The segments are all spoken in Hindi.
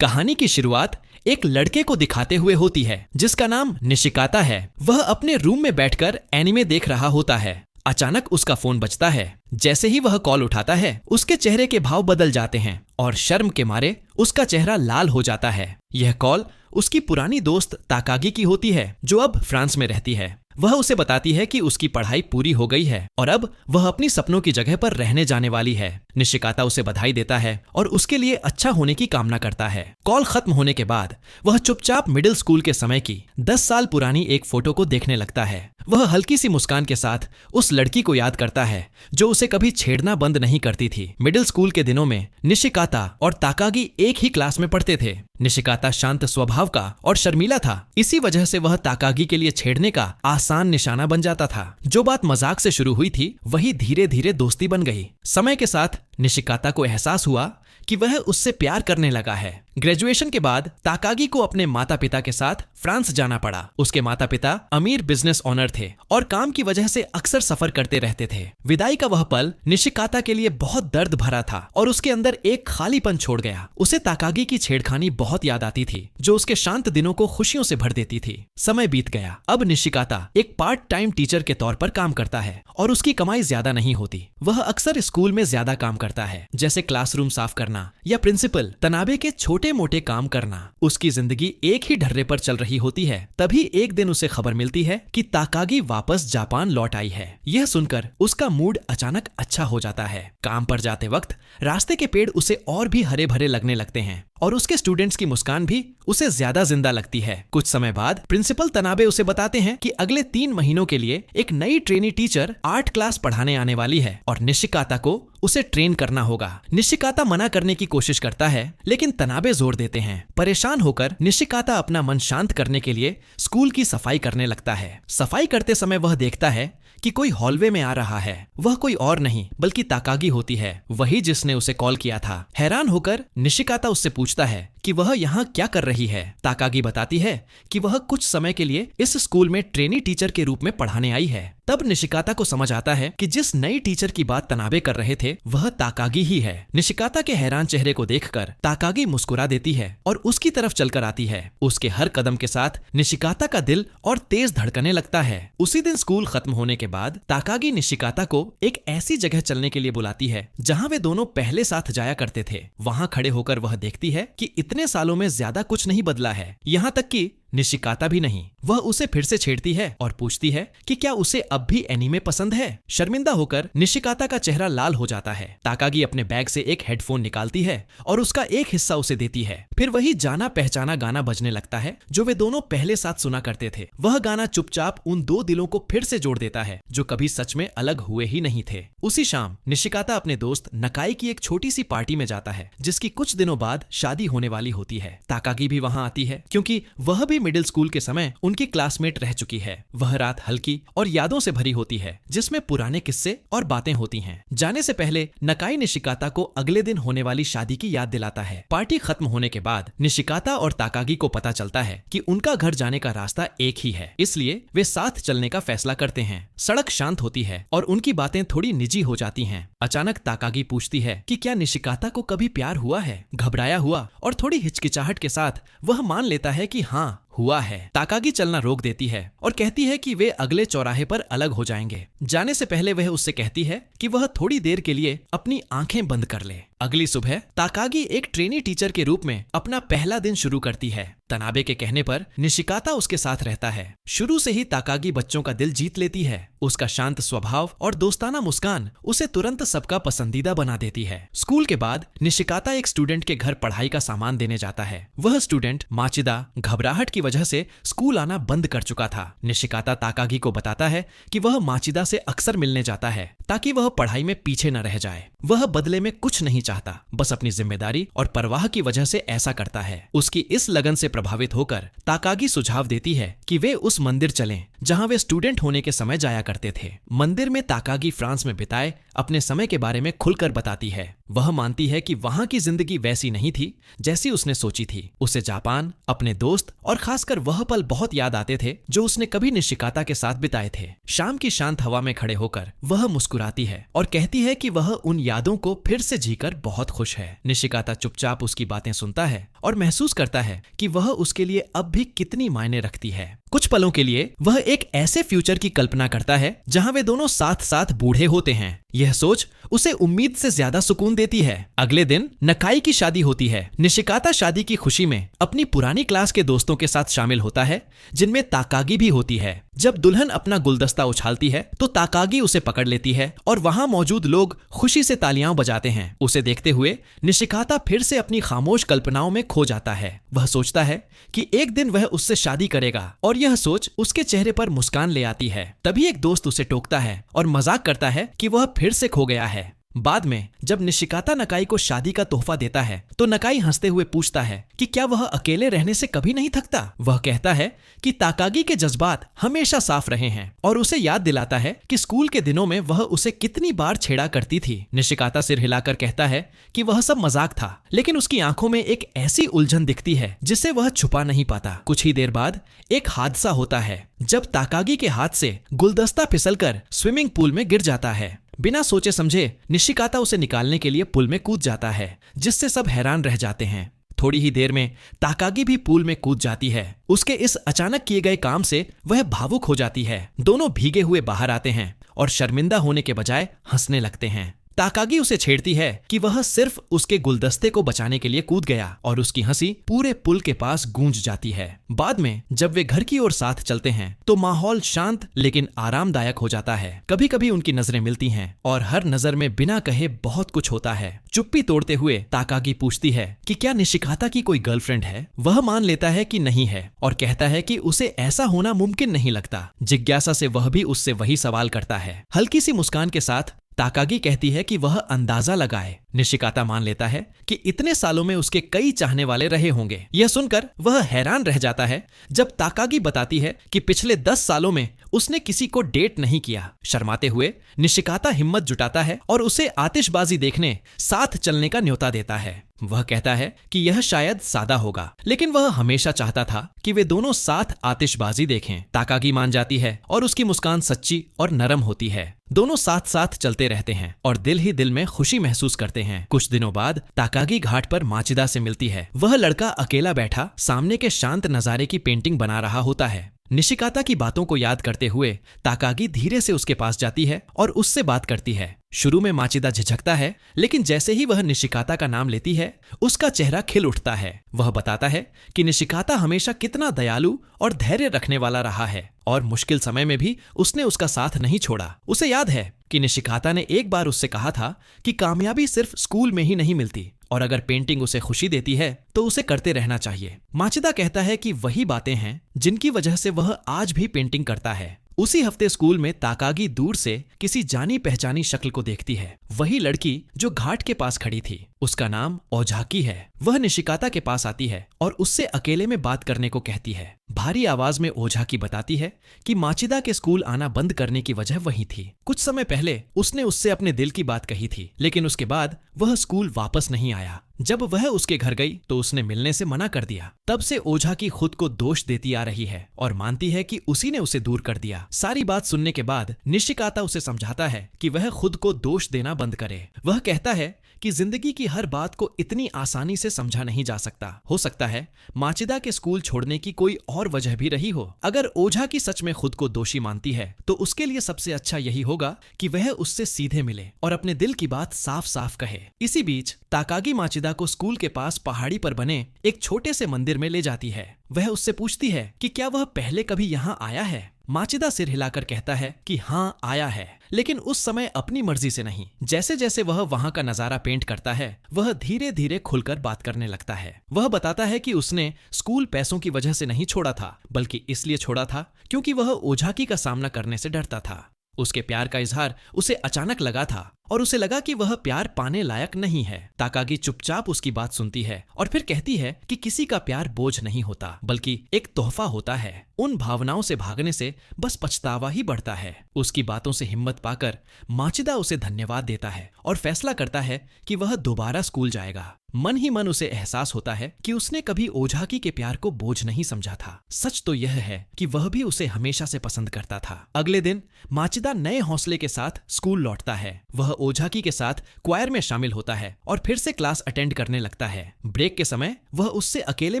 कहानी की शुरुआत एक लड़के को दिखाते हुए होती है जिसका नाम निशिकाता है। वह अपने रूम में बैठकर एनिमे देख रहा होता है। अचानक उसका फोन बजता है। जैसे ही वह कॉल उठाता है उसके चेहरे के भाव बदल जाते हैं और शर्म के मारे उसका चेहरा लाल हो जाता है। यह कॉल उसकी पुरानी दोस्त ताकागी की होती है जो अब फ्रांस में रहती है। वह उसे बताती है कि उसकी पढ़ाई पूरी हो गई है और अब वह अपनी सपनों की जगह पर रहने जाने वाली है। निशिकाता उसे बधाई देता है और उसके लिए अच्छा होने की कामना करता है। कॉल खत्म होने के बाद वह चुपचाप मिडिल स्कूल के समय की 10 साल पुरानी एक फोटो को देखने लगता है। वह हल्की सी मुस्कान के साथ उस लड़की को याद करता है जो उसे कभी छेड़ना बंद नहीं करती थी। मिडिल स्कूल के दिनों में निशिकाता और ताकागी एक ही क्लास में पढ़ते थे। निशिकाता शांत स्वभाव का और शर्मीला था, इसी वजह से वह ताकागी के लिए छेड़ने का आसान निशाना बन जाता था। जो बात मजाक से शुरू हुई थी वही धीरे धीरे दोस्ती बन गई। समय के साथ निशिकाता को एहसास हुआ कि वह उससे प्यार करने लगा है। ग्रेजुएशन के बाद ताकागी को अपने माता पिता के साथ फ्रांस जाना पड़ा। उसके माता पिता अमीर बिजनेस ओनर थे और काम की वजह से अक्सर सफर करते रहते थे। विदाई का वह पल निशिकाता के लिए बहुत दर्द भरा था और उसके अंदर एक खालीपन छोड़ गया। उसे ताकागी की छेड़खानी बहुत याद आती थी जो उसके शांत दिनों को खुशियों से भर देती थी। समय बीत गया। अब निशिकाता एक पार्ट टाइम टीचर के तौर पर काम करता है और उसकी कमाई ज्यादा नहीं होती। वह अक्सर स्कूल में ज्यादा काम करता है, जैसे क्लासरूम साफ करना या प्रिंसिपल तनाबे के छोटे मोटे काम करना। उसकी जिंदगी एक ही ढर्रे पर चल रही होती है। तभी एक दिन उसे खबर मिलती है कि ताकागी वापस जापान लौट आई है। यह सुनकर उसका मूड अचानक अच्छा हो जाता है। काम पर जाते वक्त रास्ते के पेड़ उसे और भी हरे भरे लगने लगते हैं और उसके स्टूडेंट्स की मुस्कान भी उसे ज्यादा जिंदा लगती है। कुछ समय बाद प्रिंसिपल तनाबे उसे बताते हैं कि अगले 3 महीनों के लिए एक नई ट्रेनी टीचर आर्ट क्लास पढ़ाने आने वाली है और निशिकाता को उसे ट्रेन करना होगा। निशिकाता मना करने की कोशिश करता है लेकिन तनाबे जोर देते हैं। परेशान होकर निशिकाता अपना मन शांत करने के लिए स्कूल की सफाई करने लगता है। सफाई करते समय वह देखता है कि कोई हॉलवे में आ रहा है। वह कोई और नहीं बल्कि ताकागी होती है, वही जिसने उसे कॉल किया था। हैरान होकर निशिकाता उससे पूछता है कि वह यहाँ क्या कर रही है। ताकागी बताती है कि वह कुछ समय के लिए इस स्कूल में ट्रेनी टीचर के रूप में पढ़ाने आई है। तब निशिकाता को समझ आता है कि जिस नई टीचर की बात तनाबे कर रहे थे वह ताकागी ही है। निशिकाता के हैरान चेहरे को देखकर ताकागी मुस्कुरा देती है और उसकी तरफ चलकर आती है। उसके हर कदम के साथ निशिकाता का दिल और तेज धड़कने लगता है। उसी दिन स्कूल खत्म होने के बाद ताकागी निशिकाता को एक ऐसी जगह चलने के लिए बुलाती है जहाँ वे दोनों पहले साथ जाया करते थे। वहाँ खड़े होकर वह देखती है कि इतने सालों में ज्यादा कुछ नहीं बदला है, यहाँ तक कि निशिकाता भी नहीं। वह उसे फिर से छेड़ती है और पूछती है कि क्या उसे अब भी एनीमे पसंद है। शर्मिंदा होकर निशिकाता का चेहरा लाल हो जाता है। ताकागी अपने बैग से एक हेडफोन निकालती है और उसका एक हिस्सा उसे देती है। फिर वही जाना पहचाना गाना बजने लगता है जो वे दोनों पहले साथ सुना करते थे। वह गाना चुपचाप उन 2 दिलों को फिर से जोड़ देता है जो कभी सच में अलग हुए ही नहीं थे। उसी शाम निशिकाता अपने दोस्त नकाई की एक छोटी सी पार्टी में जाता है जिसकी कुछ दिनों बाद शादी होने वाली होती है। ताकागी भी वहाँ आती है क्योंकि वह भी मिडिल स्कूल के समय उनकी क्लासमेट रह चुकी है। वह रात हल्की और यादों से भरी होती है जिसमें पुराने किस्से और बातें होती हैं। जाने से पहले नकाई निशिकाता को अगले दिन होने वाली शादी की याद दिलाता है। पार्टी खत्म होने के बाद निशिकाता और ताकागी को पता चलता है कि उनका घर जाने का रास्ता एक ही है, इसलिए वे साथ चलने का फैसला करते हैं। सड़क शांत होती है और उनकी बातें थोड़ी निजी हो जाती हैं। अचानक ताकागी पूछती है कि क्या निशिकाता को कभी प्यार हुआ है। घबराया हुआ और थोड़ी हिचकिचाहट के साथ वह मान लेता है कि हाँ हुआ है। ताकागी चलना रोक देती है और कहती है कि वे अगले चौराहे पर अलग हो जाएंगे। जाने से पहले वह उससे कहती है कि वह थोड़ी देर के लिए अपनी आंखें बंद कर ले। अगली सुबह ताकागी एक ट्रेनी टीचर के रूप में अपना पहला दिन शुरू करती है। तनाबे के कहने पर निशिकाता उसके साथ रहता है। शुरू से ही ताकागी बच्चों का दिल जीत लेती है। उसका शांत स्वभाव और दोस्ताना मुस्कान उसे तुरंत सबका पसंदीदा बना देती है। स्कूल के बाद निशिकाता एक स्टूडेंट के घर पढ़ाई का सामान देने जाता है। वह स्टूडेंट माचिदा घबराहट की वजह से स्कूल आना बंद कर चुका था। निशिकाता ताकागी को बताता है कि वह माचिदा से अक्सर मिलने जाता है ताकि वह पढ़ाई में पीछे न रह जाए। वह बदले में कुछ नहीं चाहता, बस अपनी जिम्मेदारी और परवाह की वजह से ऐसा करता है। उसकी इस लगन से प्रभावित होकर ताकागी सुझाव देती है कि वे उस मंदिर चलें जहां वे स्टूडेंट होने के समय जाया करते थे। मंदिर में ताकागी फ्रांस में बिताए अपने समय के बारे में खुलकर बताती है। वह मानती है कि वहां की जिंदगी वैसी नहीं थी जैसी उसने सोची थी। उसे जापान, अपने दोस्त और खासकर वह पल बहुत याद आते थे जो उसने कभी निशिकाता के साथ बिताए थे। शाम की शांत हवा में खड़े होकर वह मुस्कुराती है और कहती है कि वह उन यादों को फिर से जीकर बहुत खुश है। निशिकाता चुपचाप उसकी बातें सुनता है और महसूस करता है कि वह उसके लिए अब भी कितनी मायने रखती है। कुछ पलों के लिए वह एक ऐसे फ्यूचर की कल्पना करता है जहां वे दोनों साथ साथ बूढ़े होते हैं। यह सोच उसे उम्मीद से ज्यादा सुकून देती है। अगले दिन नकाई की शादी होती है। निशिकाता शादी की खुशी में अपनी पुरानी क्लास के दोस्तों के साथ शामिल होता है, जिनमें ताकागी भी होती है। जब दुल्हन अपना गुलदस्ता उछालती है तो ताकागी उसे पकड़ लेती है और वहां मौजूद लोग खुशी से तालियां बजाते हैं। उसे देखते हुए निशिकाता फिर से अपनी खामोश कल्पनाओं में खो जाता है। वह सोचता है कि एक दिन वह उससे शादी करेगा और यह सोच उसके चेहरे पर मुस्कान ले आती है। तभी एक दोस्त उसे टोकता है और मजाक करता है कि वह फिर से खो गया है। बाद में जब निशिकाता नकाई को शादी का तोहफा देता है तो नकाई हंसते हुए पूछता है कि क्या वह अकेले रहने से कभी नहीं थकता। वह कहता है कि ताकागी के जज्बात हमेशा साफ रहे हैं और उसे याद दिलाता है कि स्कूल के दिनों में वह उसे कितनी बार छेड़ा करती थी। निशिकाता सिर हिलाकर कहता है कि वह सब मजाक था, लेकिन उसकी आंखों में एक ऐसी उलझन दिखती है जिसे वह छुपा नहीं पाता। कुछ ही देर बाद एक हादसा होता है जब ताकागी के हाथ से गुलदस्ता फिसलकर स्विमिंग पूल में गिर जाता है। बिना सोचे समझे निशिकाता उसे निकालने के लिए पूल में कूद जाता है, जिससे सब हैरान रह जाते हैं। थोड़ी ही देर में ताकागी भी पूल में कूद जाती है। उसके इस अचानक किए गए काम से वह भावुक हो जाती है। दोनों भीगे हुए बाहर आते हैं और शर्मिंदा होने के बजाय हंसने लगते हैं। ताकागी उसे छेड़ती है कि वह सिर्फ उसके गुलदस्ते को बचाने के लिए कूद गया और उसकी हंसी पूरे पुल के पास गूंज जाती है। बाद में जब वे घर की ओर साथ चलते हैं तो माहौल शांत लेकिन आरामदायक हो जाता है। कभी कभी उनकी नजरें मिलती हैं और हर नजर में बिना कहे बहुत कुछ होता है। चुप्पी तोड़ते हुए ताकागी पूछती है कि क्या निशिकाता की कोई गर्लफ्रेंड है। वह मान लेता है कि नहीं है और कहता है कि उसे ऐसा होना मुमकिन नहीं लगता। जिज्ञासा से वह भी उससे वही सवाल करता है। हल्की सी मुस्कान के साथ ताकागी कहती है कि वह अंदाजा लगाए। निशिकाता मान लेता है कि इतने सालों में उसके कई चाहने वाले रहे होंगे। यह सुनकर वह हैरान रह जाता है जब ताकागी बताती है कि पिछले 10 सालों में उसने किसी को डेट नहीं किया। शर्माते हुए निशिकाता हिम्मत जुटाता है और उसे आतिशबाजी देखने साथ चलने का न्योता देता है। वह कहता है कि यह शायद सादा होगा, लेकिन वह हमेशा चाहता था कि वे दोनों साथ आतिशबाजी देखें। ताकागी मान जाती है और उसकी मुस्कान सच्ची और नरम होती है। दोनों साथ साथ चलते रहते हैं और दिल ही दिल में खुशी महसूस करते हैं। कुछ दिनों बाद ताकागी घाट पर माचिदा से मिलती है। वह लड़का अकेला बैठा सामने के शांत नजारे की पेंटिंग बना रहा होता है। निशिकाता की बातों को याद करते हुए ताकागी धीरे से उसके पास जाती है और उससे बात करती है। शुरू में माचिदा झिझकता है, लेकिन जैसे ही वह निशिकाता का नाम लेती है उसका चेहरा खिल उठता है। वह बताता है कि निशिकाता हमेशा कितना दयालु और धैर्य रखने वाला रहा है और मुश्किल समय में भी उसने उसका साथ नहीं छोड़ा। उसे याद है कि निशिकाता ने एक बार उससे कहा था कि कामयाबी सिर्फ स्कूल में ही नहीं मिलती और अगर पेंटिंग उसे खुशी देती है तो उसे करते रहना चाहिए। माचिदा कहता है कि वही बातें हैं जिनकी वजह से वह आज भी पेंटिंग करता है। उसी हफ्ते स्कूल में ताकागी दूर से किसी जानी पहचानी शक्ल को देखती है। वही लड़की जो घाट के पास खड़ी थी। उसका नाम ओझाकी है। वह निशिकाता के पास आती है और उससे अकेले में बात करने को कहती है। भारी आवाज में ओझाकी बताती है कि माचिदा के स्कूल आना बंद करने की वजह वही थी। कुछ समय पहले उसने उससे अपने दिल की बात कही थी, लेकिन उसके बाद वह स्कूल वापस नहीं आया। जब वह उसके घर गई तो उसने मिलने से मना कर दिया। तब से ओझाकी खुद को दोष देती आ रही है और मानती है कि उसी ने उसे दूर कर दिया। सारी बात सुनने के बाद निशिकाता उसे समझाता है कि वह खुद को दोष देना बंद करे। वह कहता है कि जिंदगी की हर बात को इतनी आसानी से समझा नहीं जा सकता। हो सकता है माचिदा के स्कूल छोड़ने की कोई और वजह भी रही हो। अगर ओझाकी सच में खुद को दोषी मानती है तो उसके लिए सबसे अच्छा यही होगा कि वह उससे सीधे मिले और अपने दिल की बात साफ साफ कहे। इसी बीच ताकागी माचिदा को स्कूल के पास पहाड़ी पर बने एक छोटे से मंदिर में ले जाती है। वह उससे पूछती है कि क्या वह पहले कभी यहाँ आया है। माचिदा सिर हिलाकर कहता है कि हाँ आया है, लेकिन उस समय अपनी मर्जी से नहीं। जैसे जैसे वह वहाँ का नजारा पेंट करता है वह धीरे धीरे खुलकर बात करने लगता है। वह बताता है कि उसने स्कूल पैसों की वजह से नहीं छोड़ा था, बल्कि इसलिए छोड़ा था क्योंकि वह ओझाकी का सामना करने से डरता था। उसके प्यार का इजहार उसे अचानक लगा था और उसे लगा कि वह प्यार पाने लायक नहीं है। ताकागी चुपचाप उसकी बात सुनती है और फिर कहती है कि किसी का प्यार बोझ नहीं होता, बल्कि एक तोहफा होता है। उन भावनाओं से भागने से बस पछतावा ही बढ़ता है। उसकी बातों से हिम्मत पाकर माचिदा उसे धन्यवाद देता है और फैसला करता है कि वह दोबारा स्कूल जाएगा। मन ही मन उसे एहसास होता है कि उसने कभी ओझाकी के प्यार को बोझ नहीं समझा था। सच तो यह है कि वह भी उसे हमेशा से पसंद करता था। अगले दिन माचिदा नए हौसले के साथ स्कूल लौटता है। वह ओझाकी के साथ क्वायर में शामिल होता है और फिर से क्लास अटेंड करने लगता है। ब्रेक के समय वह उससे अकेले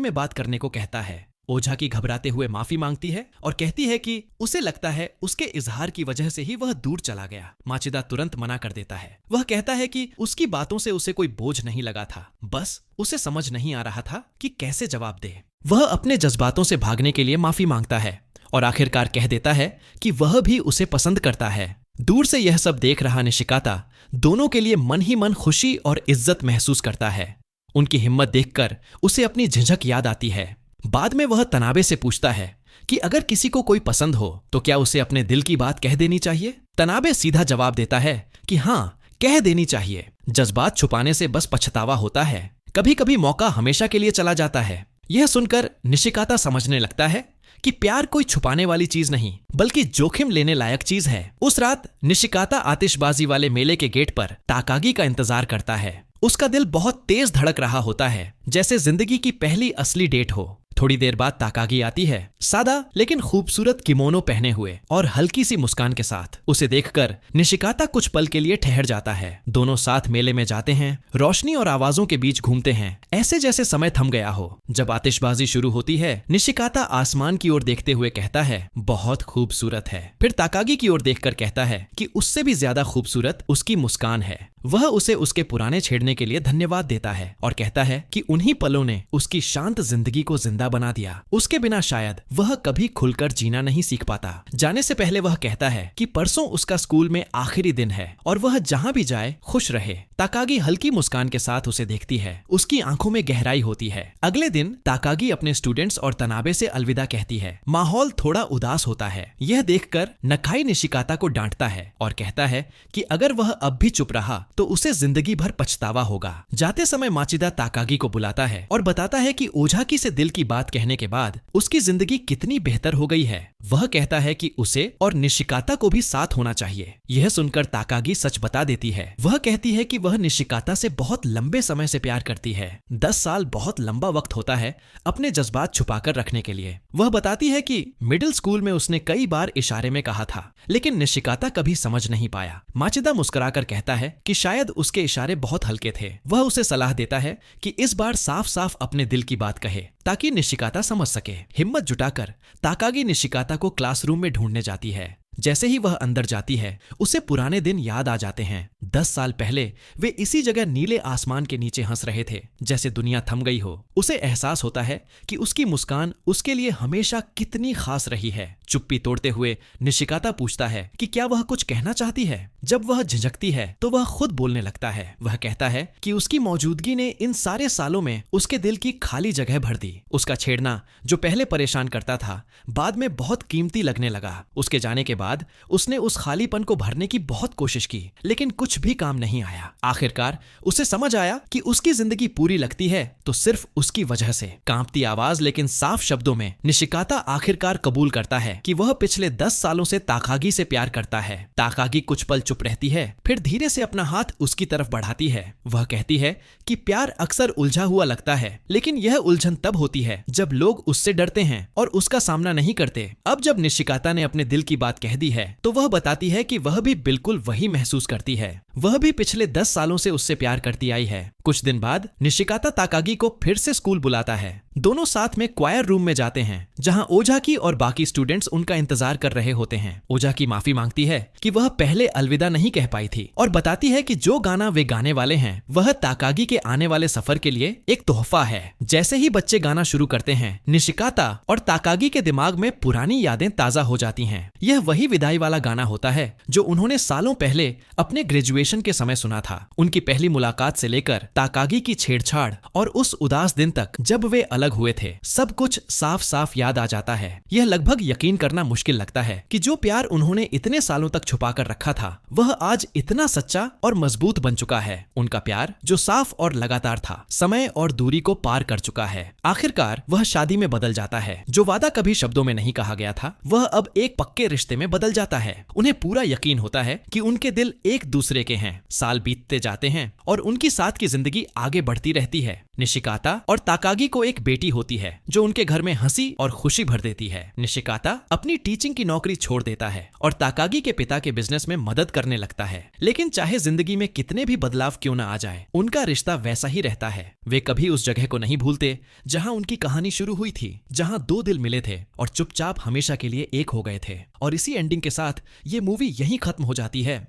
में बात करने को कहता है। ओझाकी घबराते हुए माफी मांगती है और कहती है कि उसे लगता है उसके इजहार की वजह से ही वह दूर चला गया। माचिदा तुरंत मना कर देता है। वह कहता है कि उसकी बातों से उसे कोई बोझ नहीं लगा था, बस उसे समझ नहीं आ रहा था कि कैसे जवाब दे। वह अपने जज्बातों से भागने के लिए माफी मांगता है और आखिरकार कह देता है कि वह भी उसे पसंद करता है। दूर से यह सब देख रहा निशिकाता दोनों के लिए मन ही मन खुशी और इज्जत महसूस करता है। उनकी हिम्मत देखकर उसे अपनी झिझक याद आती है। बाद में वह तनाबे से पूछता है कि अगर किसी को कोई पसंद हो तो क्या उसे अपने दिल की बात कह देनी चाहिए। तनाबे सीधा जवाब देता है कि हाँ, कह देनी चाहिए। जज्बात छुपाने से बस पछतावा होता है। कभी कभी मौका हमेशा के लिए चला जाता है। यह सुनकर निशिकाता समझने लगता है कि प्यार कोई छुपाने वाली चीज नहीं बल्कि जोखिम लेने लायक चीज है। उस रात निशिकाता आतिशबाजी वाले मेले के गेट पर ताकागी का इंतजार करता है। उसका दिल बहुत तेज धड़क रहा होता है, जैसे जिंदगी की पहली असली डेट हो। थोड़ी देर बाद ताकागी आती है, सादा लेकिन खूबसूरत किमोनो पहने हुए और हल्की सी मुस्कान के साथ। उसे देखकर निशिकाता कुछ पल के लिए ठहर जाता है। दोनों साथ मेले में जाते हैं, रोशनी और आवाजों के बीच घूमते हैं, ऐसे जैसे समय थम गया हो। जब आतिशबाजी शुरू होती है, निशिकाता आसमान की ओर देखते हुए कहता है, बहुत खूबसूरत है। फिर ताकागी की ओर देखकर कहता है कि उससे भी ज्यादा खूबसूरत उसकी मुस्कान है। वह उसे उसके पुराने छेड़ने के लिए धन्यवाद देता है और कहता है कि उन्हीं पलों ने उसकी शांत जिंदगी को जिंदा बना दिया। उसके बिना शायद वह कभी खुलकर जीना नहीं सीख पाता। जाने से पहले वह कहता है कि परसों उसका स्कूल में आखिरी दिन है और वह जहां भी जाए खुश रहे। ताकागी हल्की मुस्कान के साथ उसे देखती है। उसकी आंखों में गहराई होती है। अगले दिन ताकागी अपने स्टूडेंट्स और तनाबे से अलविदा कहती है। माहौल थोड़ा उदास होता है। यह देखकर नकाई निशिकाता को डांटता है और कहता है कि अगर वह अब भी चुप रहा तो उसे जिंदगी भर पछतावा होगा। जाते समय माचिदा ताकागी को बुलाता है और बताता है कि ओझाकी से दिल की बात कहने के बाद उसकी जिंदगी कितनी बेहतर हो गई है। वह कहता है कि उसे और निशिकाता को भी साथ होना चाहिए। यह सुनकर ताकागी सच बता देती है। वह कहती है कि वह निशिकाता से बहुत लंबे समय से प्यार करती है। 10 साल बहुत लंबा वक्त होता है अपने जज्बात छुपाकर रखने के लिए। वह बताती है कि मिडिल स्कूल में उसने कई बार इशारे में कहा था, लेकिन निशिकाता कभी समझ नहीं पाया। माचिदा मुस्कुराकर कहता है कि शायद उसके इशारे बहुत हल्के थे। वह उसे सलाह देता है कि इस बार साफ साफ अपने दिल की बात कहे ताकि निशिकाता समझ सके। हिम्मत जुटाकर ताकागी निशिकाता को क्लासरूम में ढूंढने जाती है। जैसे ही वह अंदर जाती है, उसे पुराने दिन याद आ जाते हैं। 10 साल पहले वे इसी जगह नीले आसमान के नीचे हंस रहे थे, जैसे दुनिया थम गई हो। उसे एहसास होता है कि उसकी मुस्कान उसके लिए हमेशा कितनी खास रही है। चुप्पी तोड़ते हुए निशिकाता पूछता है कि क्या वह कुछ कहना चाहती है। जब वह झिझकती है तो वह खुद बोलने लगता है। वह कहता है कि उसकी मौजूदगी ने इन सारे सालों में उसके दिल की खाली जगह भर दी। उसका छेड़ना जो पहले परेशान करता था, बाद में बहुत कीमती लगने लगा। उसके जाने के बाद उसने उस खालीपन को भरने की बहुत कोशिश की, लेकिन कुछ भी काम नहीं आया। आखिरकार उसे समझ आया कि उसकी जिंदगी पूरी लगती है तो सिर्फ उसकी वजह से। कांपती आवाज लेकिन साफ शब्दों में निशिकाता आखिरकार कबूल करता है कि वह पिछले 10 सालों से ताकागी से प्यार करता है। ताकागी कुछ पल चुप रहती है, फिर धीरे से अपना हाथ उसकी तरफ बढ़ाती है। वह कहती है कि प्यार अक्सर उलझा हुआ लगता है, लेकिन यह उलझन तब होती है जब लोग उससे डरते हैं और उसका सामना नहीं करते। अब जब निशिकाता ने अपने दिल की बात कह दी है तो वह बताती है कि वह भी बिल्कुल वही महसूस करती है। वह भी पिछले 10 सालों से उससे प्यार करती आई है। कुछ दिन बाद निशिकाता ताकागी को फिर से स्कूल बुलाता है। दोनों साथ में क्वायर रूम में जाते हैं, जहां ओझाकी और बाकी स्टूडेंट्स उनका इंतजार कर रहे होते हैं। ओझाकी माफी मांगती है कि वह पहले अलविदा नहीं कह पाई थी और बताती है कि जो गाना वे गाने वाले हैं वह ताकागी के आने वाले सफर के लिए एक तोहफा है। जैसे ही बच्चे गाना शुरू करते हैं, निशिकाता और ताकागी के दिमाग में पुरानी यादें ताजा हो जाती हैं। यह वही विदाई वाला गाना होता है जो उन्होंने सालों पहले अपने ग्रेजुएशन के समय सुना था। उनकी पहली मुलाकात से लेकर ताकागी की छेड़छाड़ और उस उदास दिन तक जब वे अलग हुए थे, सब कुछ साफ साफ याद आ जाता है। यह लगभग यकीन करना मुश्किल लगता है कि जो प्यार उन्होंने इतने सालों तक छुपा कर रखा था वह आज इतना सच्चा और मजबूत बन चुका है। उनका प्यार जो साफ और लगातार था, समय और दूरी को पार कर चुका है। आखिरकार वह शादी में बदल जाता है। जो वादा कभी शब्दों में नहीं कहा गया था वह अब एक पक्के रिश्ते में बदल जाता है। उन्हें पूरा यकीन होता है कि उनके दिल एक दूसरे के हैं। साल बीतते जाते हैं और उनकी साथ की जिंदगी आगे बढ़ती रहती है। निशिकाता और ताकागी को एक बेटी होती है जो उनके घर में हंसी और खुशी भर देती है। निशिकाता अपनी टीचिंग की नौकरी छोड़ देता है और ताकागी के पिता के बिजनेस में मदद करने लगता है। लेकिन चाहे जिंदगी में कितने भी बदलाव क्यों न आ जाए, उनका रिश्ता वैसा ही रहता है। वे कभी उस जगह को नहीं भूलते जहां उनकी कहानी शुरू हुई थी, जहां दो दिल मिले थे और चुपचाप हमेशा के लिए एक हो गए थे। और इसी एंडिंग के साथ ये मूवी यहीं खत्म हो जाती है।